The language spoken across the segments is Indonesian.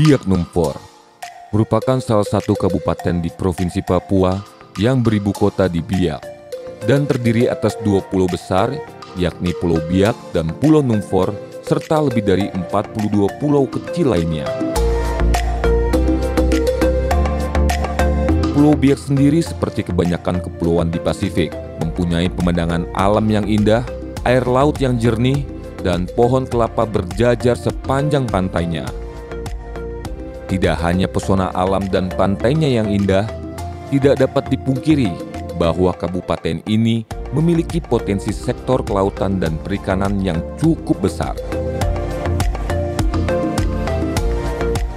Biak Numfor merupakan salah satu kabupaten di Provinsi Papua yang beribu kota di Biak dan terdiri atas 2 pulau besar, yakni Pulau Biak dan Pulau Numfor, serta lebih dari 42 pulau kecil lainnya. Pulau Biak sendiri seperti kebanyakan kepulauan di Pasifik, mempunyai pemandangan alam yang indah, air laut yang jernih, dan pohon kelapa berjajar sepanjang pantainya. Tidak hanya pesona alam dan pantainya yang indah, tidak dapat dipungkiri bahwa kabupaten ini memiliki potensi sektor kelautan dan perikanan yang cukup besar.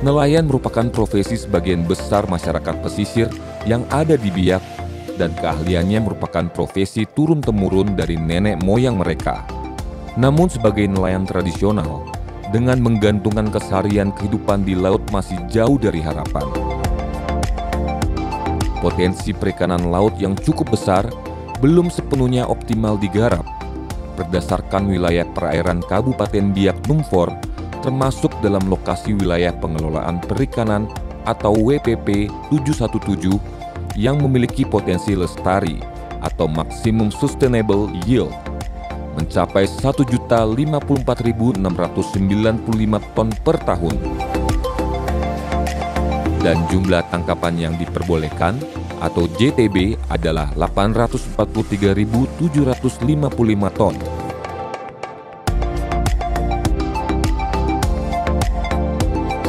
Nelayan merupakan profesi sebagian besar masyarakat pesisir yang ada di Biak, dan keahliannya merupakan profesi turun-temurun dari nenek moyang mereka. Namun sebagai nelayan tradisional, dengan menggantungkan keseharian kehidupan di laut masih jauh dari harapan. Potensi perikanan laut yang cukup besar belum sepenuhnya optimal digarap. Berdasarkan wilayah perairan Kabupaten Biak Numfor, termasuk dalam lokasi wilayah pengelolaan perikanan atau WPP 717 yang memiliki potensi lestari atau Maximum Sustainable Yield mencapai 1.054.695 ton per tahun. Dan jumlah tangkapan yang diperbolehkan atau JTB adalah 843.755 ton.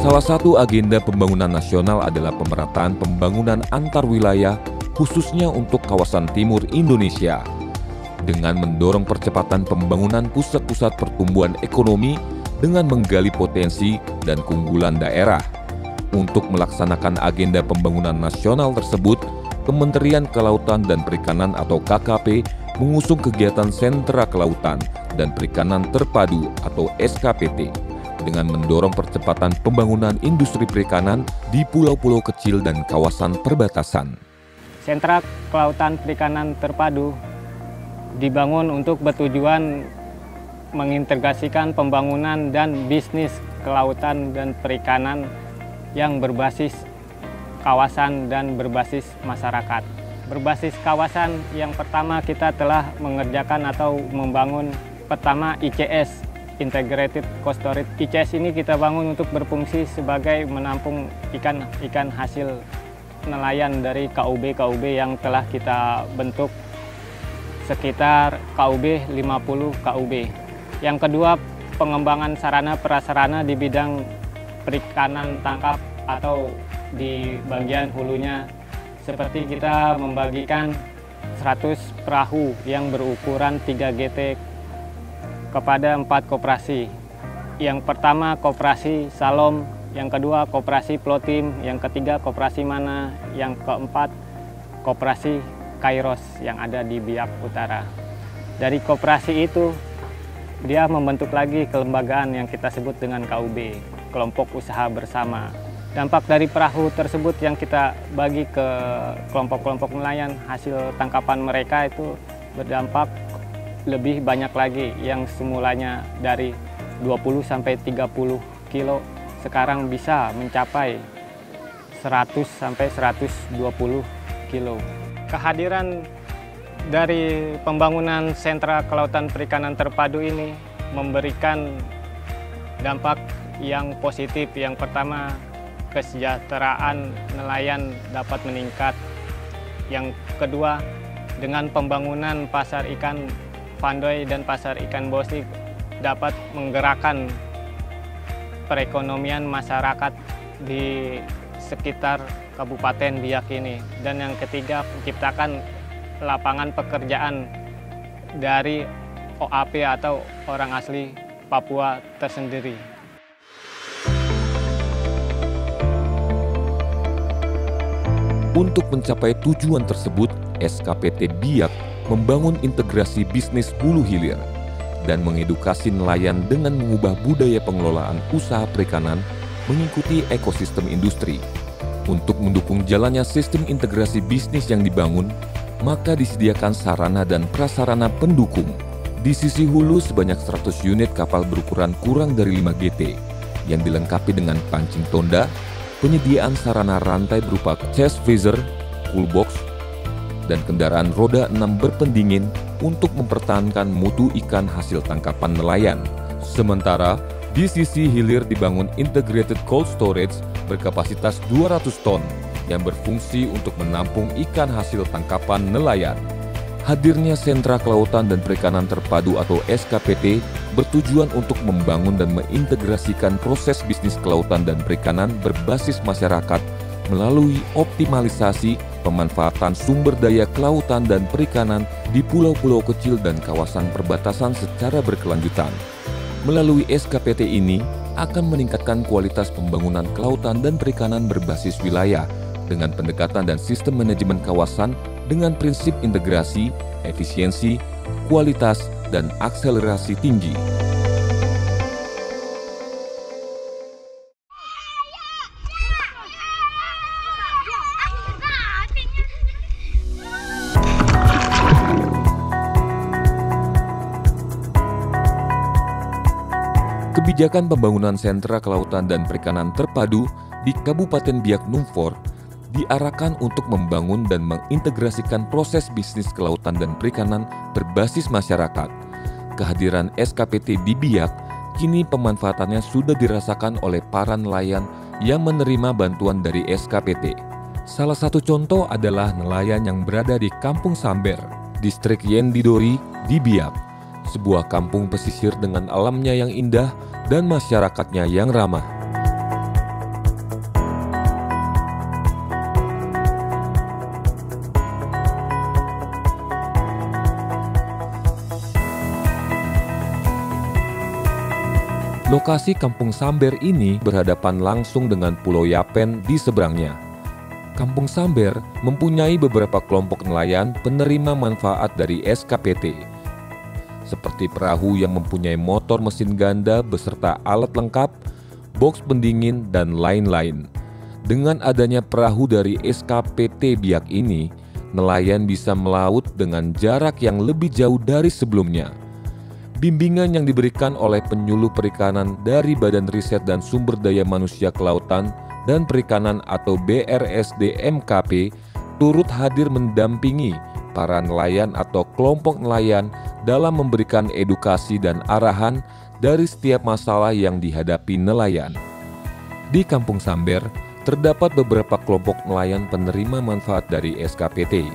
Salah satu agenda pembangunan nasional adalah pemerataan pembangunan antar wilayah, khususnya untuk kawasan timur Indonesia, dengan mendorong percepatan pembangunan pusat-pusat pertumbuhan ekonomi dengan menggali potensi dan keunggulan daerah. Untuk melaksanakan agenda pembangunan nasional tersebut, Kementerian Kelautan dan Perikanan atau KKP mengusung kegiatan Sentra Kelautan dan Perikanan Terpadu atau SKPT dengan mendorong percepatan pembangunan industri perikanan di pulau-pulau kecil dan kawasan perbatasan. Sentra Kelautan Perikanan Terpadu dibangun untuk bertujuan mengintegrasikan pembangunan dan bisnis kelautan dan perikanan yang berbasis kawasan dan berbasis masyarakat. Berbasis kawasan, yang pertama kita telah mengerjakan atau membangun pertama ICS, Integrated Coast Storage. ICS ini kita bangun untuk berfungsi sebagai menampung ikan hasil nelayan dari KUB yang telah kita bentuk sekitar KUB 50 KUB. Yang kedua, pengembangan sarana prasarana di bidang perikanan tangkap atau di bagian hulunya, seperti kita membagikan 100 perahu yang berukuran 3 GT kepada 4 koperasi. Yang pertama koperasi Salom, yang kedua koperasi Plotim, yang ketiga koperasi Mana, yang keempat koperasi Kairos yang ada di Biak Utara. Dari koperasi itu, dia membentuk lagi kelembagaan yang kita sebut dengan KUB, Kelompok Usaha Bersama. Dampak dari perahu tersebut yang kita bagi ke kelompok-kelompok nelayan, hasil tangkapan mereka itu berdampak lebih banyak lagi, yang semulanya dari 20 sampai 30 kilo, sekarang bisa mencapai 100 sampai 120 kilo. Kehadiran dari pembangunan Sentra Kelautan Perikanan Terpadu ini memberikan dampak yang positif. Yang pertama, kesejahteraan nelayan dapat meningkat. Yang kedua, dengan pembangunan pasar ikan Pandoy dan pasar ikan Bosik dapat menggerakkan perekonomian masyarakat di sekitar Kabupaten Biak ini. Dan yang ketiga, menciptakan lapangan pekerjaan dari OAP atau orang asli Papua tersendiri. Untuk mencapai tujuan tersebut, SKPT Biak membangun integrasi bisnis hulu hilir dan mengedukasi nelayan dengan mengubah budaya pengelolaan usaha perikanan mengikuti ekosistem industri. Untuk mendukung jalannya sistem integrasi bisnis yang dibangun, maka disediakan sarana dan prasarana pendukung. Di sisi hulu sebanyak 100 unit kapal berukuran kurang dari 5 GT yang dilengkapi dengan pancing tonda, penyediaan sarana rantai berupa chest freezer, cool box, dan kendaraan roda 6 berpendingin untuk mempertahankan mutu ikan hasil tangkapan nelayan. Sementara di sisi hilir dibangun integrated cold storage berkapasitas 200 ton yang berfungsi untuk menampung ikan hasil tangkapan nelayan. Hadirnya Sentra Kelautan dan Perikanan Terpadu atau SKPT bertujuan untuk membangun dan mengintegrasikan proses bisnis kelautan dan perikanan berbasis masyarakat melalui optimalisasi pemanfaatan sumber daya kelautan dan perikanan di pulau-pulau kecil dan kawasan perbatasan secara berkelanjutan. Melalui SKPT ini akan meningkatkan kualitas pembangunan kelautan dan perikanan berbasis wilayah dengan pendekatan dan sistem manajemen kawasan dengan prinsip integrasi, efisiensi, kualitas, dan akselerasi tinggi. Kebijakan pembangunan sentra kelautan dan perikanan terpadu di Kabupaten Biak Numfor diarahkan untuk membangun dan mengintegrasikan proses bisnis kelautan dan perikanan berbasis masyarakat. Kehadiran SKPT di Biak, kini pemanfaatannya sudah dirasakan oleh para nelayan yang menerima bantuan dari SKPT. Salah satu contoh adalah nelayan yang berada di Kampung Samber, Distrik Yendidori di Biak, sebuah kampung pesisir dengan alamnya yang indah dan masyarakatnya yang ramah. Lokasi Kampung Samber ini berhadapan langsung dengan Pulau Yapen di seberangnya. Kampung Samber mempunyai beberapa kelompok nelayan penerima manfaat dari SKPT, seperti perahu yang mempunyai motor mesin ganda beserta alat lengkap, box pendingin, dan lain-lain. Dengan adanya perahu dari SKPT Biak ini, nelayan bisa melaut dengan jarak yang lebih jauh dari sebelumnya. Bimbingan yang diberikan oleh penyuluh perikanan dari Badan Riset dan Sumber Daya Manusia Kelautan dan Perikanan atau BRSDMKP turut hadir mendampingi para nelayan atau kelompok nelayan dalam memberikan edukasi dan arahan dari setiap masalah yang dihadapi nelayan. Di Kampung Samber, terdapat beberapa kelompok nelayan penerima manfaat dari SKPT.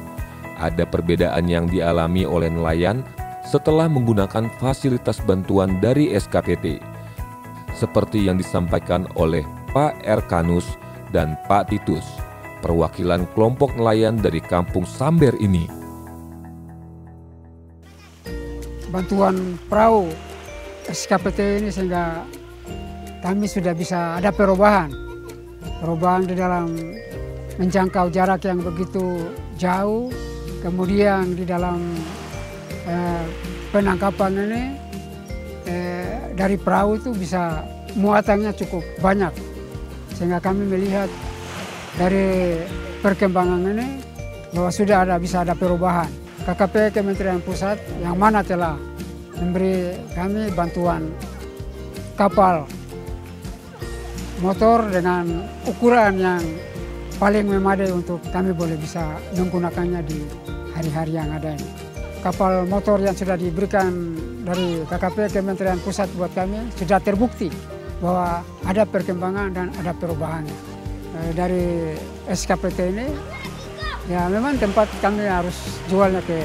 Ada perbedaan yang dialami oleh nelayan setelah menggunakan fasilitas bantuan dari SKPT, seperti yang disampaikan oleh Pak Erkanus dan Pak Titus, perwakilan kelompok nelayan dari Kampung Samber ini. Bantuan perahu SKPT ini sehingga kami sudah bisa ada perubahan di dalam menjangkau jarak yang begitu jauh, kemudian di dalam penangkapan ini dari perahu itu bisa muatannya cukup banyak, sehingga kami melihat dari perkembangan ini bahwa sudah bisa ada perubahan. KKP Kementerian Pusat yang mana telah memberi kami bantuan kapal motor dengan ukuran yang paling memadai untuk kami boleh bisa menggunakannya di hari-hari yang ada ini. Kapal motor yang sudah diberikan dari KKP Kementerian Pusat buat kami sudah terbukti bahwa ada perkembangan dan ada perubahannya. Dari SKPT ini, ya memang tempat kami harus jualnya ke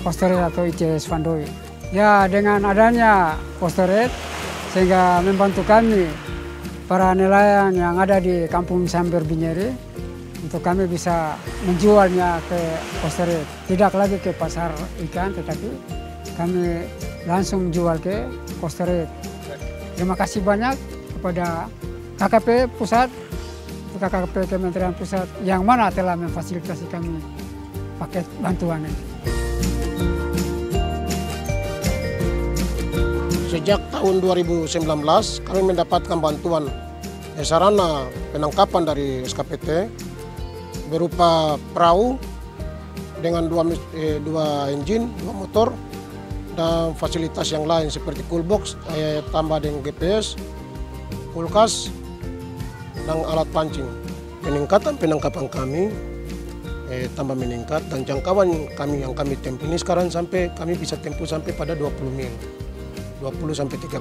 Postoret atau ICS Vandoi. Ya dengan adanya Postoret sehingga membantu kami para nelayan yang ada di Kampung Samber Binyeri untuk kami bisa menjualnya ke Postoret. Tidak lagi ke pasar ikan, tetapi kami langsung jual ke Postoret. Terima kasih banyak kepada KKP Pusat, KKP Kementerian Pusat yang mana telah memfasilitasi kami paket bantuan ini. Sejak tahun 2019 kami mendapatkan bantuan sarana penangkapan dari SKPT berupa perahu dengan dua engine, dua motor, dan fasilitas yang lain seperti cool box, tambah dengan GPS, kulkas, dan alat pancing. Peningkatan penangkapan kami tambah meningkat, dan jangkauan kami yang kami tempuh ini sekarang sampai kami bisa tempuh sampai pada 20 mil, 20 sampai 30.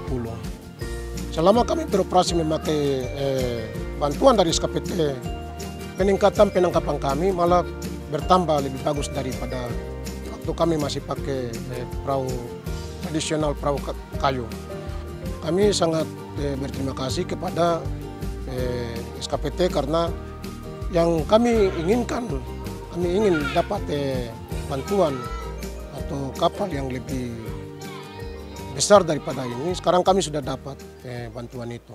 Selama kami beroperasi memakai bantuan dari SKPT, peningkatan penangkapan kami malah bertambah lebih bagus daripada waktu kami masih pakai perahu tradisional, perahu kayu. Kami sangat berterima kasih kepada SKPT karena yang kami inginkan, kami ingin dapat bantuan atau kapal yang lebih besar daripada ini. Sekarang kami sudah dapat bantuan itu.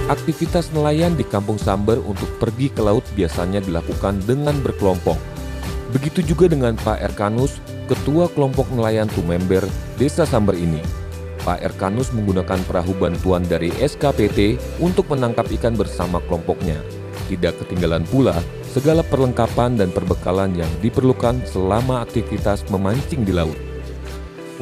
Aktivitas nelayan di Kampung Samber untuk pergi ke laut biasanya dilakukan dengan berkelompok. Begitu juga dengan Pak Erkanus, Ketua Kelompok Nelayan Tumember, Desa Samber ini. Pak Erkanus menggunakan perahu bantuan dari SKPT untuk menangkap ikan bersama kelompoknya. Tidak ketinggalan pula segala perlengkapan dan perbekalan yang diperlukan selama aktivitas memancing di laut.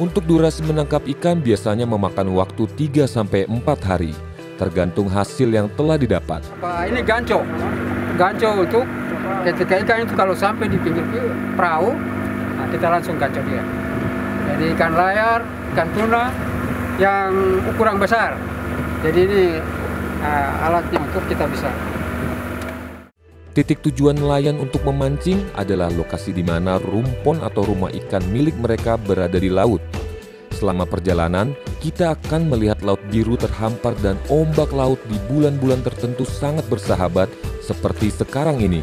Untuk durasi menangkap ikan biasanya memakan waktu 3-4 hari. Tergantung hasil yang telah didapat. Ini ganco untuk ketika ikan itu kalau sampai di pinggir perahu, nah kita langsung ganco dia. Jadi ikan layar, ikan tuna yang ukuran besar. Jadi ini alatnya untuk kita bisa. Titik tujuan nelayan untuk memancing adalah lokasi di mana rumpon atau rumah ikan milik mereka berada di laut. Selama perjalanan, kita akan melihat laut biru terhampar dan ombak laut di bulan-bulan tertentu sangat bersahabat seperti sekarang ini.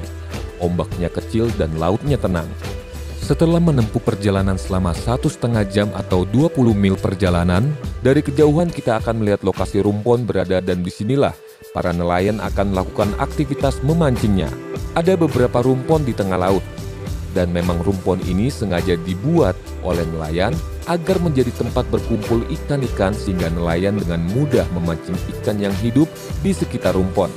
Ombaknya kecil dan lautnya tenang. Setelah menempuh perjalanan selama 1,5 jam atau 20 mil perjalanan, dari kejauhan kita akan melihat lokasi rumpon berada dan disinilah para nelayan akan melakukan aktivitas memancingnya. Ada beberapa rumpon di tengah laut. Dan memang rumpon ini sengaja dibuat oleh nelayan agar menjadi tempat berkumpul ikan-ikan sehingga nelayan dengan mudah memancing ikan yang hidup di sekitar rumpon.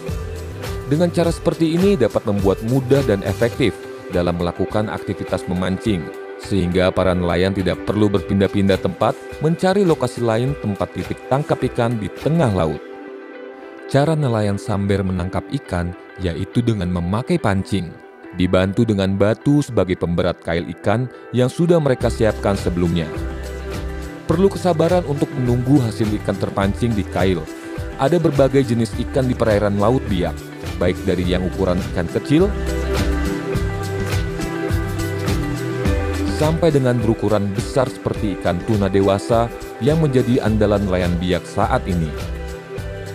Dengan cara seperti ini dapat membuat mudah dan efektif dalam melakukan aktivitas memancing, sehingga para nelayan tidak perlu berpindah-pindah tempat mencari lokasi lain tempat titik tangkap ikan di tengah laut. Cara nelayan Samber menangkap ikan yaitu dengan memakai pancing. Dibantu dengan batu sebagai pemberat kail ikan yang sudah mereka siapkan sebelumnya. Perlu kesabaran untuk menunggu hasil ikan terpancing di kail. Ada berbagai jenis ikan di perairan Laut Biak, baik dari yang ukuran ikan kecil sampai dengan berukuran besar seperti ikan tuna dewasa yang menjadi andalan nelayan Biak saat ini.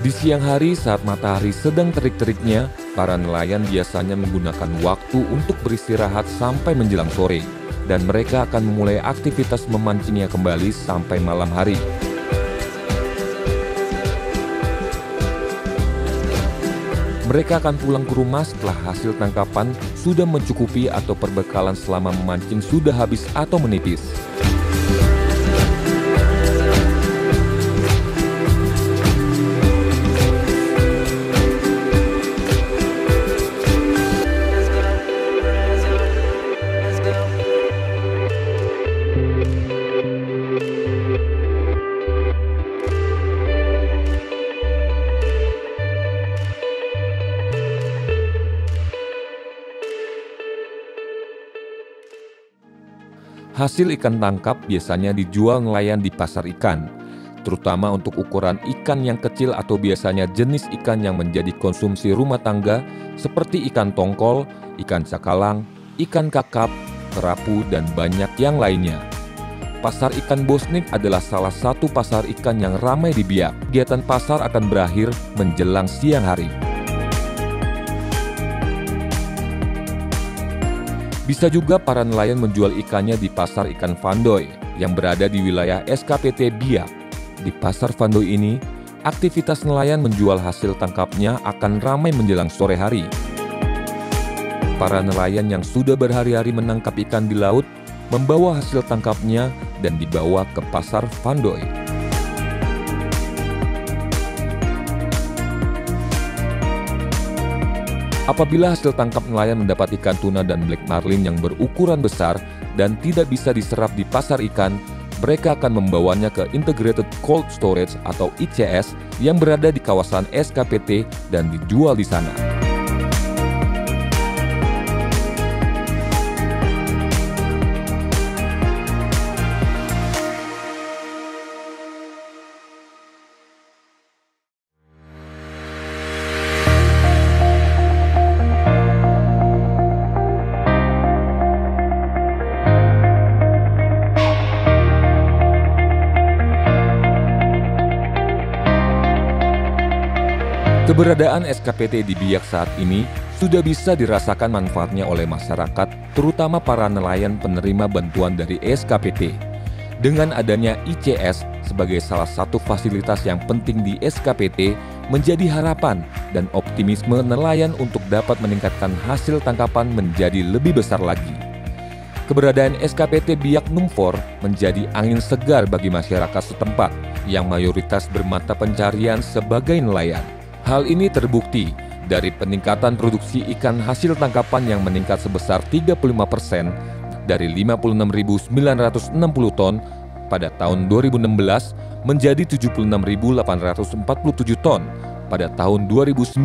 Di siang hari saat matahari sedang terik-teriknya, para nelayan biasanya menggunakan waktu untuk beristirahat sampai menjelang sore, dan mereka akan memulai aktivitas memancingnya kembali sampai malam hari. Mereka akan pulang ke rumah setelah hasil tangkapan sudah mencukupi atau perbekalan selama memancing sudah habis atau menipis. Hasil ikan tangkap biasanya dijual nelayan di pasar ikan, terutama untuk ukuran ikan yang kecil atau biasanya jenis ikan yang menjadi konsumsi rumah tangga seperti ikan tongkol, ikan cakalang, ikan kakap, kerapu, dan banyak yang lainnya. Pasar ikan Bosnik adalah salah satu pasar ikan yang ramai di Biak. Kegiatan pasar akan berakhir menjelang siang hari. Bisa juga para nelayan menjual ikannya di pasar ikan Vandoy yang berada di wilayah SKPT Biak. Di pasar Vandoy ini, aktivitas nelayan menjual hasil tangkapnya akan ramai menjelang sore hari. Para nelayan yang sudah berhari-hari menangkap ikan di laut membawa hasil tangkapnya dan dibawa ke pasar Van Doi. Apabila hasil tangkap nelayan mendapat ikan tuna dan black marlin yang berukuran besar dan tidak bisa diserap di pasar ikan, mereka akan membawanya ke Integrated Cold Storage atau ICS yang berada di kawasan SKPT dan dijual di sana. Keberadaan SKPT di Biak saat ini sudah bisa dirasakan manfaatnya oleh masyarakat, terutama para nelayan penerima bantuan dari SKPT. Dengan adanya ICS sebagai salah satu fasilitas yang penting di SKPT, menjadi harapan dan optimisme nelayan untuk dapat meningkatkan hasil tangkapan menjadi lebih besar lagi. Keberadaan SKPT Biak Numfor menjadi angin segar bagi masyarakat setempat yang mayoritas bermata pencarian sebagai nelayan. Hal ini terbukti dari peningkatan produksi ikan hasil tangkapan yang meningkat sebesar 35% dari 56.960 ton pada tahun 2016 menjadi 76.847 ton pada tahun 2019.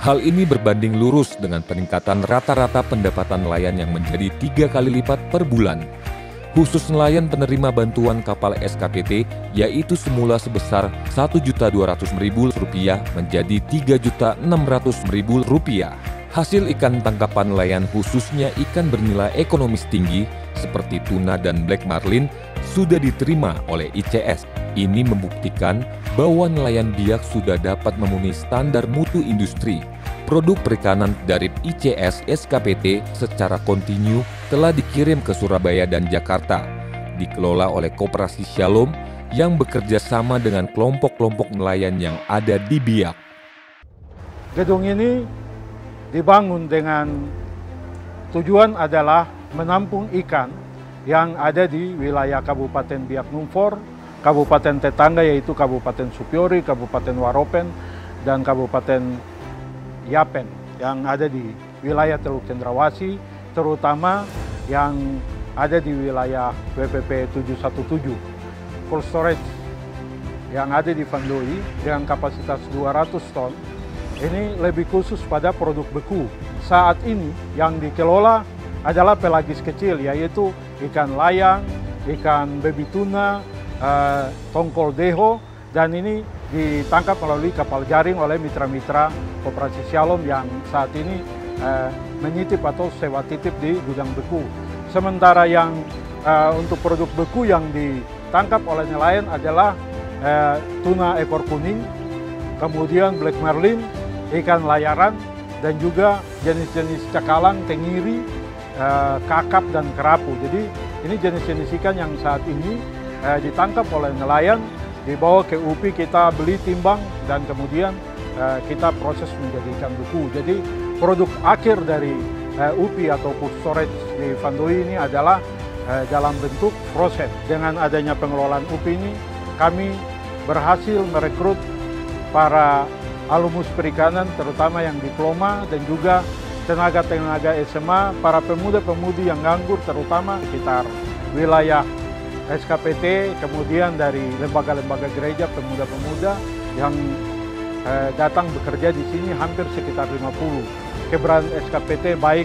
Hal ini berbanding lurus dengan peningkatan rata-rata pendapatan nelayan yang menjadi 3 kali lipat per bulan. Khusus nelayan penerima bantuan kapal SKPT yaitu semula sebesar Rp1.200.000 menjadi Rp3.600.000. Hasil ikan tangkapan nelayan khususnya ikan bernilai ekonomis tinggi seperti tuna dan black marlin sudah diterima oleh ICS. Ini membuktikan bahwa nelayan Biak sudah dapat memenuhi standar mutu industri. Produk perikanan dari ICS SKPT secara kontinu telah dikirim ke Surabaya dan Jakarta, dikelola oleh Koperasi Shalom yang bekerja sama dengan kelompok-kelompok nelayan yang ada di Biak. Gedung ini dibangun dengan tujuan adalah menampung ikan yang ada di wilayah Kabupaten Biak Numfor, kabupaten tetangga yaitu Kabupaten Supiori, Kabupaten Waropen, dan Kabupaten Yapen yang ada di wilayah Teluk Cendrawasih, terutama yang ada di wilayah WPP 717. Cold storage yang ada di Van Doi dengan kapasitas 200 ton, ini lebih khusus pada produk beku. Saat ini yang dikelola adalah pelagis kecil, yaitu ikan layang, ikan baby tuna, tongkol deho, dan ini ditangkap melalui kapal jaring oleh mitra-mitra Koperasi Shalom yang saat ini menitip atau sewa titip di gudang beku. Sementara yang untuk produk beku yang ditangkap oleh nelayan adalah tuna ekor kuning, kemudian black marlin, ikan layaran, dan juga jenis-jenis cakalang, tengiri, kakap, dan kerapu. Jadi ini jenis-jenis ikan yang saat ini ditangkap oleh nelayan, dibawa ke UPI, kita beli timbang, dan kemudian kita proses menjadi ikan beku. Jadi produk akhir dari UPI atau cold storage di Van Doi ini adalah dalam bentuk frozen. Dengan adanya pengelolaan UPI ini, kami berhasil merekrut para alumnus perikanan, terutama yang diploma, dan juga tenaga-tenaga SMA, para pemuda-pemudi yang nganggur, terutama sekitar wilayah SKPT, kemudian dari lembaga-lembaga gereja, pemuda-pemuda yang datang bekerja di sini hampir sekitar 50. Keberadaan SKPT baik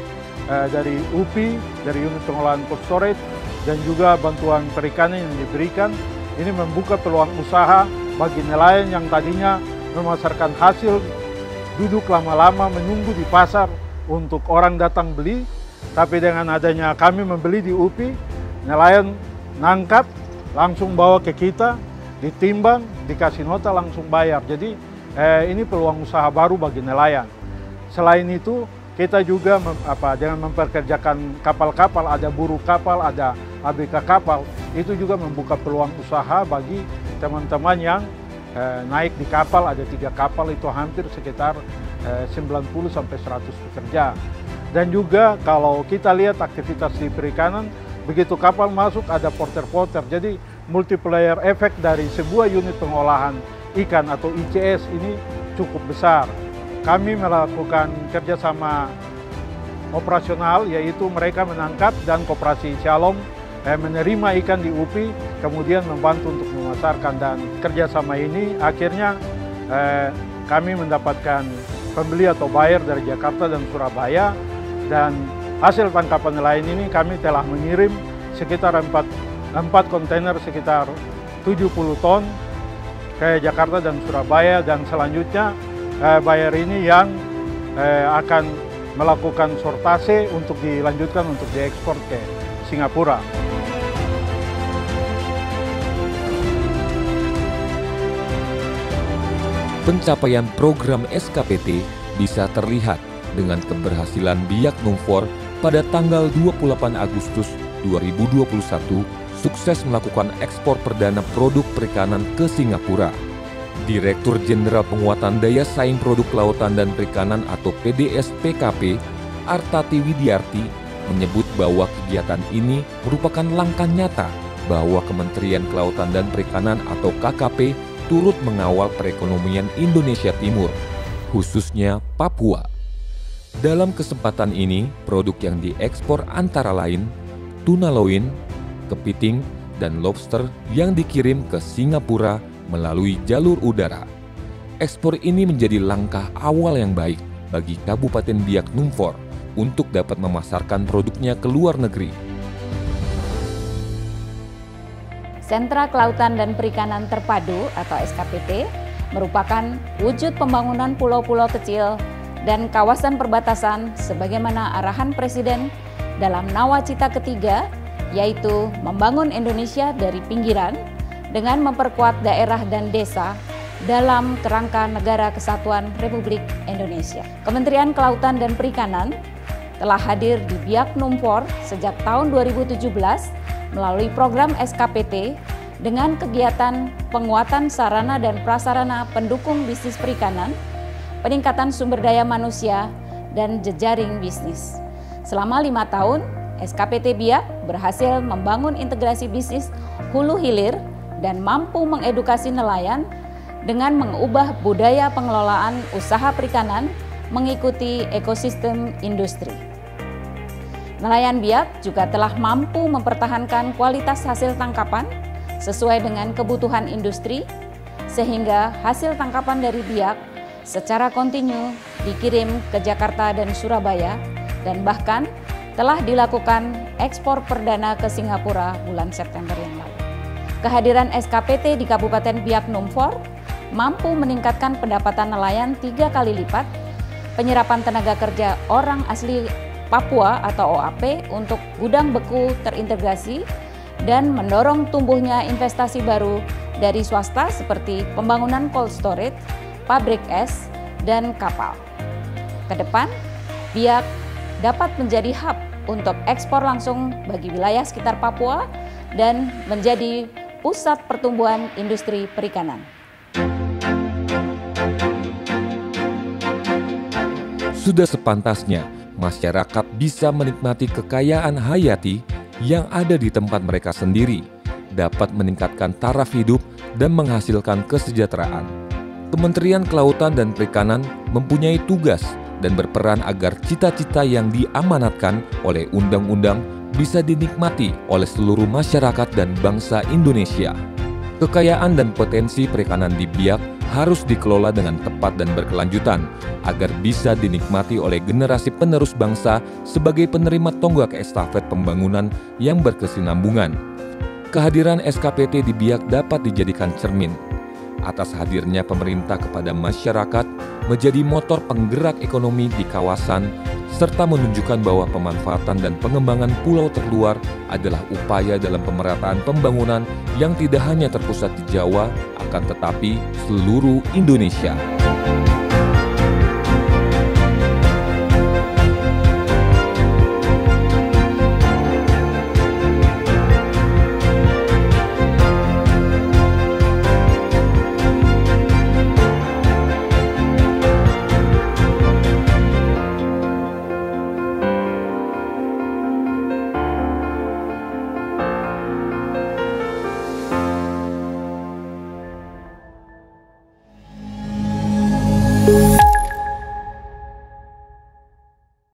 dari UPI, dari unit pengolahan cold storage, dan juga bantuan perikanan yang diberikan, ini membuka peluang usaha bagi nelayan yang tadinya memasarkan hasil, duduk lama-lama menunggu di pasar untuk orang datang beli, tapi dengan adanya kami membeli di UPI, nelayan nangkap, langsung bawa ke kita, ditimbang, dikasih nota, langsung bayar. Jadi ini peluang usaha baru bagi nelayan. Selain itu, kita juga dengan memperkerjakan kapal-kapal, ada buruh kapal, ada ABK kapal, itu juga membuka peluang usaha bagi teman-teman yang naik di kapal, ada 3 kapal, itu hampir sekitar 90 sampai 100 pekerja. Dan juga kalau kita lihat aktivitas di perikanan, begitu kapal masuk ada porter-porter, jadi multiplier efek dari sebuah unit pengolahan ikan atau ICS ini cukup besar. Kami melakukan kerjasama operasional, yaitu mereka menangkap dan Koperasi Shalom menerima ikan di UPI, kemudian membantu untuk memasarkan, dan kerjasama ini akhirnya kami mendapatkan pembeli atau buyer dari Jakarta dan Surabaya, dan hasil tangkapan nelayan ini kami telah mengirim sekitar 4 kontainer sekitar 70 ton ke Jakarta dan Surabaya, dan selanjutnya buyer ini yang akan melakukan sortase untuk dilanjutkan untuk diekspor ke Singapura. Pencapaian program SKPT bisa terlihat dengan keberhasilan Biak Numfor pada tanggal 28 Agustus 2021 sukses melakukan ekspor perdana produk perikanan ke Singapura. Direktur Jenderal Penguatan Daya Saing Produk Kelautan dan Perikanan atau PDS-PKP, Artati Widiarti, menyebut bahwa kegiatan ini merupakan langkah nyata bahwa Kementerian Kelautan dan Perikanan atau KKP turut mengawal perekonomian Indonesia Timur, khususnya Papua. Dalam kesempatan ini, produk yang diekspor antara lain tuna loin, kepiting, dan lobster yang dikirim ke Singapura melalui jalur udara. Ekspor ini menjadi langkah awal yang baik bagi Kabupaten Biak Numfor untuk dapat memasarkan produknya ke luar negeri. Sentra Kelautan dan Perikanan Terpadu atau SKPT merupakan wujud pembangunan pulau-pulau kecil dan kawasan perbatasan sebagaimana arahan Presiden dalam Nawacita ketiga, yaitu membangun Indonesia dari pinggiran dengan memperkuat daerah dan desa dalam kerangka Negara Kesatuan Republik Indonesia. Kementerian Kelautan dan Perikanan telah hadir di Biak Numfor sejak tahun 2017 melalui program SKPT dengan kegiatan penguatan sarana dan prasarana pendukung bisnis perikanan, peningkatan sumber daya manusia, dan jejaring bisnis. Selama 5 tahun, SKPT Biak berhasil membangun integrasi bisnis hulu hilir dan mampu mengedukasi nelayan dengan mengubah budaya pengelolaan usaha perikanan mengikuti ekosistem industri. Nelayan Biak juga telah mampu mempertahankan kualitas hasil tangkapan sesuai dengan kebutuhan industri, sehingga hasil tangkapan dari Biak secara kontinu dikirim ke Jakarta dan Surabaya, dan bahkan telah dilakukan ekspor perdana ke Singapura bulan September yang lalu. Kehadiran SKPT di Kabupaten Biak Numfor mampu meningkatkan pendapatan nelayan 3 kali lipat, penyerapan tenaga kerja orang asli Papua atau OAP untuk gudang beku terintegrasi, dan mendorong tumbuhnya investasi baru dari swasta seperti pembangunan cold storage, pabrik es, dan kapal. Kedepan, Biak dapat menjadi hub untuk ekspor langsung bagi wilayah sekitar Papua dan menjadi pusat pertumbuhan industri perikanan. Sudah sepantasnya masyarakat bisa menikmati kekayaan hayati yang ada di tempat mereka sendiri, dapat meningkatkan taraf hidup dan menghasilkan kesejahteraan. Kementerian Kelautan dan Perikanan mempunyai tugas dan berperan agar cita-cita yang diamanatkan oleh undang-undang bisa dinikmati oleh seluruh masyarakat dan bangsa Indonesia. Kekayaan dan potensi perikanan di Biak harus dikelola dengan tepat dan berkelanjutan agar bisa dinikmati oleh generasi penerus bangsa sebagai penerima tonggak estafet pembangunan yang berkesinambungan. Kehadiran SKPT di Biak dapat dijadikan cermin atas hadirnya pemerintah kepada masyarakat menjadi motor penggerak ekonomi di kawasan, serta menunjukkan bahwa pemanfaatan dan pengembangan pulau terluar adalah upaya dalam pemerataan pembangunan yang tidak hanya terpusat di Jawa, akan tetapi seluruh Indonesia.